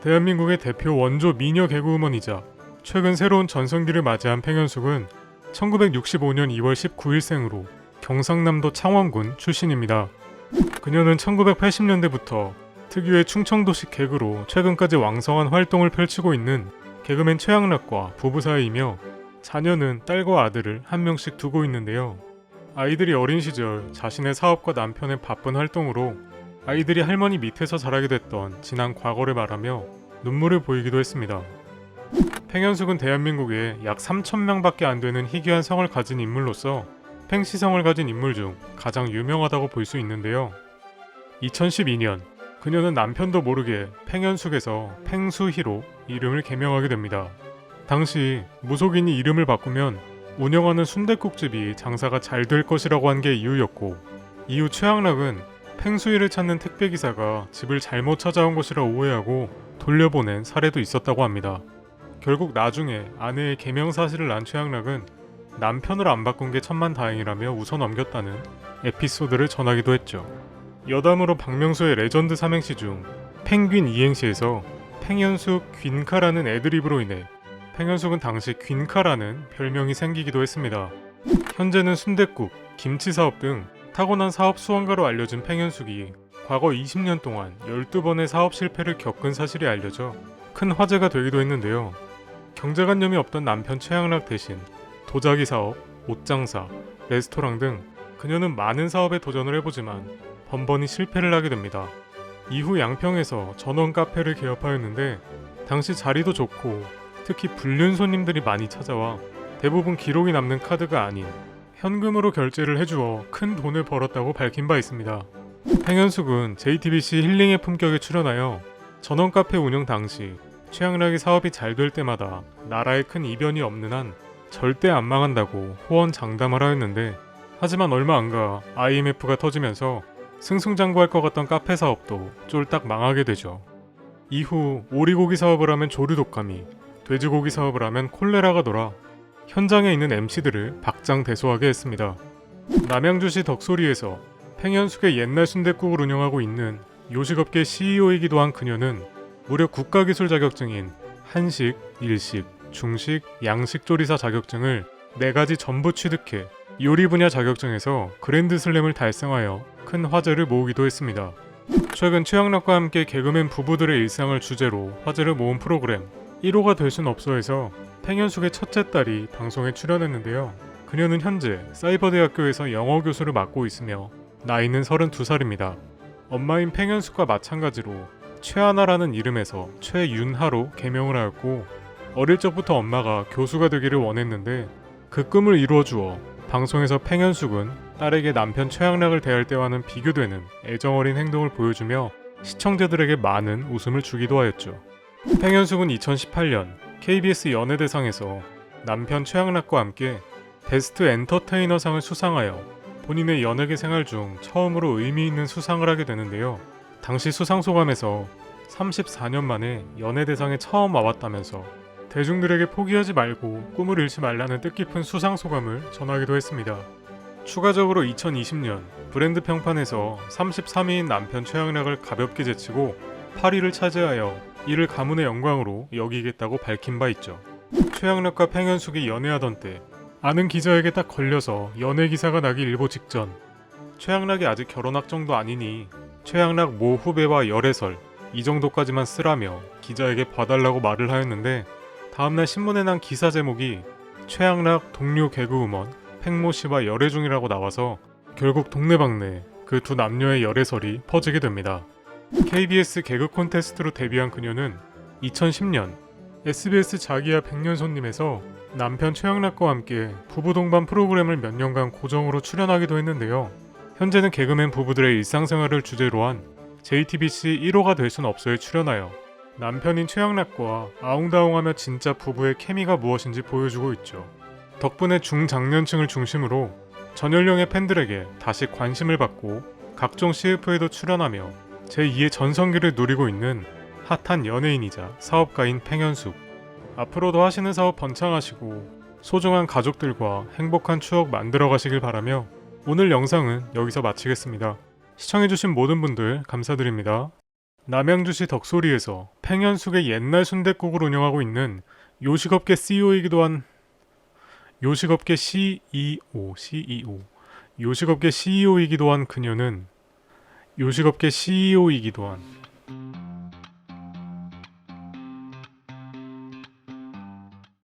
대한민국의 대표 원조 미녀 개그우먼이자 최근 새로운 전성기를 맞이한 팽현숙은 1965년 2월 19일생으로 경상남도 창원군 출신입니다. 그녀는 1980년대부터 특유의 충청도식 개그로 최근까지 왕성한 활동을 펼치고 있는 개그맨 최양락과 부부 사이이며 자녀는 딸과 아들을 한 명씩 두고 있는데요. 아이들이 어린 시절 자신의 사업과 남편의 바쁜 활동으로 아이들이 할머니 밑에서 자라게 됐던 지난 과거를 말하며 눈물을 보이기도 했습니다. 팽현숙은 대한민국에 약 3,000명밖에 안 되는 희귀한 성을 가진 인물로서 팽씨성을 가진 인물 중 가장 유명하다고 볼 수 있는데요. 2012년 그녀는 남편도 모르게 팽현숙에서 팽수희로 이름을 개명하게 됩니다. 당시 무속인이 이름을 바꾸면 운영하는 순댓국집이 장사가 잘 될 것이라고 한 게 이유였고, 이후 최양락은 팽수희를 찾는 택배기사가 집을 잘못 찾아온 것이라 오해하고 돌려보낸 사례도 있었다고 합니다. 결국 나중에 아내의 개명 사실을 안 최양락은 남편을 안 바꾼 게 천만다행이라며 웃어 넘겼다는 에피소드를 전하기도 했죠. 여담으로 박명수의 레전드 삼행시 중 펭귄 이행시에서 팽현숙 귄카라는 애드립으로 인해 팽현숙은 당시 귄카라는 별명이 생기기도 했습니다. 현재는 순댓국, 김치 사업 등 타고난 사업 수완가로 알려진 팽현숙이 과거 20년 동안 12번의 사업 실패를 겪은 사실이 알려져 큰 화제가 되기도 했는데요. 경제관념이 없던 남편 최양락 대신 도자기 사업, 옷장사, 레스토랑 등 그녀는 많은 사업에 도전을 해보지만 번번이 실패를 하게 됩니다. 이후 양평에서 전원 카페를 개업하였는데 당시 자리도 좋고 특히 불륜 손님들이 많이 찾아와 대부분 기록이 남는 카드가 아닌 현금으로 결제를 해주어 큰 돈을 벌었다고 밝힌 바 있습니다. 팽현숙은 JTBC 힐링의 품격에 출연하여 전원 카페 운영 당시 최양락이 사업이 잘 될 때마다 나라에 큰 이변이 없는 한 절대 안 망한다고 호언장담을 하였는데, 하지만 얼마 안가 IMF가 터지면서 승승장구할 것 같던 카페 사업도 쫄딱 망하게 되죠. 이후 오리고기 사업을 하면 조류 독감이, 돼지고기 사업을 하면 콜레라가 돌아 현장에 있는 MC들을 박장대소하게 했습니다. 남양주시 덕소리에서 팽현숙의 옛날 순댓국을 운영하고 있는 요식업계 CEO이기도 한 그녀는 무려 국가기술 자격증인 한식, 일식, 중식, 양식 조리사 자격증을 4가지 전부 취득해 요리 분야 자격증에서 그랜드슬램을 달성하여 큰 화제를 모으기도 했습니다. 최근 최양락과 함께 개그맨 부부들의 일상을 주제로 화제를 모은 프로그램 1호가 될 순 없어에서 팽현숙의 첫째 딸이 방송에 출연했는데요. 그녀는 현재 사이버대학교에서 영어 교수를 맡고 있으며 나이는 32살입니다. 엄마인 팽현숙과 마찬가지로 최하나라는 이름에서 최윤하로 개명을 하였고, 어릴 적부터 엄마가 교수가 되기를 원했는데 그 꿈을 이루어주어 방송에서 팽현숙은 딸에게 남편 최양락을 대할 때와는 비교되는 애정어린 행동을 보여주며 시청자들에게 많은 웃음을 주기도 하였죠. 팽현숙은 2018년 KBS 연예대상에서 남편 최양락과 함께 베스트 엔터테이너상을 수상하여 본인의 연예계 생활 중 처음으로 의미 있는 수상을 하게 되는데요. 당시 수상 소감에서 34년 만에 연예대상에 처음 와봤다면서 대중들에게 포기하지 말고 꿈을 잃지 말라는 뜻깊은 수상 소감을 전하기도 했습니다. 추가적으로 2020년 브랜드 평판에서 33위인 남편 최양락을 가볍게 제치고 8위를 차지하여 이를 가문의 영광으로 여기겠다고 밝힌 바 있죠. 최양락과 팽현숙이 연애하던 때 아는 기자에게 딱 걸려서 연애 기사가 나기 일보 직전, 최양락이 아직 결혼 확정도 아니니 최양락 모 후배와 열애설 이 정도까지만 쓰라며 기자에게 봐달라고 말을 하였는데, 다음날 신문에 난 기사 제목이 최양락 동료 개그우먼 팽모 씨와 열애 중이라고 나와서 결국 동네방네 그 두 남녀의 열애설이 퍼지게 됩니다. KBS 개그 콘테스트로 데뷔한 그녀는 2010년 SBS 자기야 백년손님에서 남편 최양락과 함께 부부 동반 프로그램을 몇 년간 고정으로 출연하기도 했는데요. 현재는 개그맨 부부들의 일상생활을 주제로 한 JTBC 1호가 될 순 없어에 출연하여 남편인 최양락과 아웅다웅하며 진짜 부부의 케미가 무엇인지 보여주고 있죠. 덕분에 중장년층을 중심으로 전 연령의 팬들에게 다시 관심을 받고 각종 CF에도 출연하며 제2의 전성기를 누리고 있는 핫한 연예인이자 사업가인 팽현숙. 앞으로도 하시는 사업 번창하시고 소중한 가족들과 행복한 추억 만들어 가시길 바라며 오늘 영상은 여기서 마치겠습니다. 시청해주신 모든 분들 감사드립니다. 남양주시 덕소리에서 팽현숙의 옛날 순댓국을 운영하고 있는 요식업계 CEO이기도 한 요식업계 CEO이기도 한 그녀는 요식업계 CEO이기도 한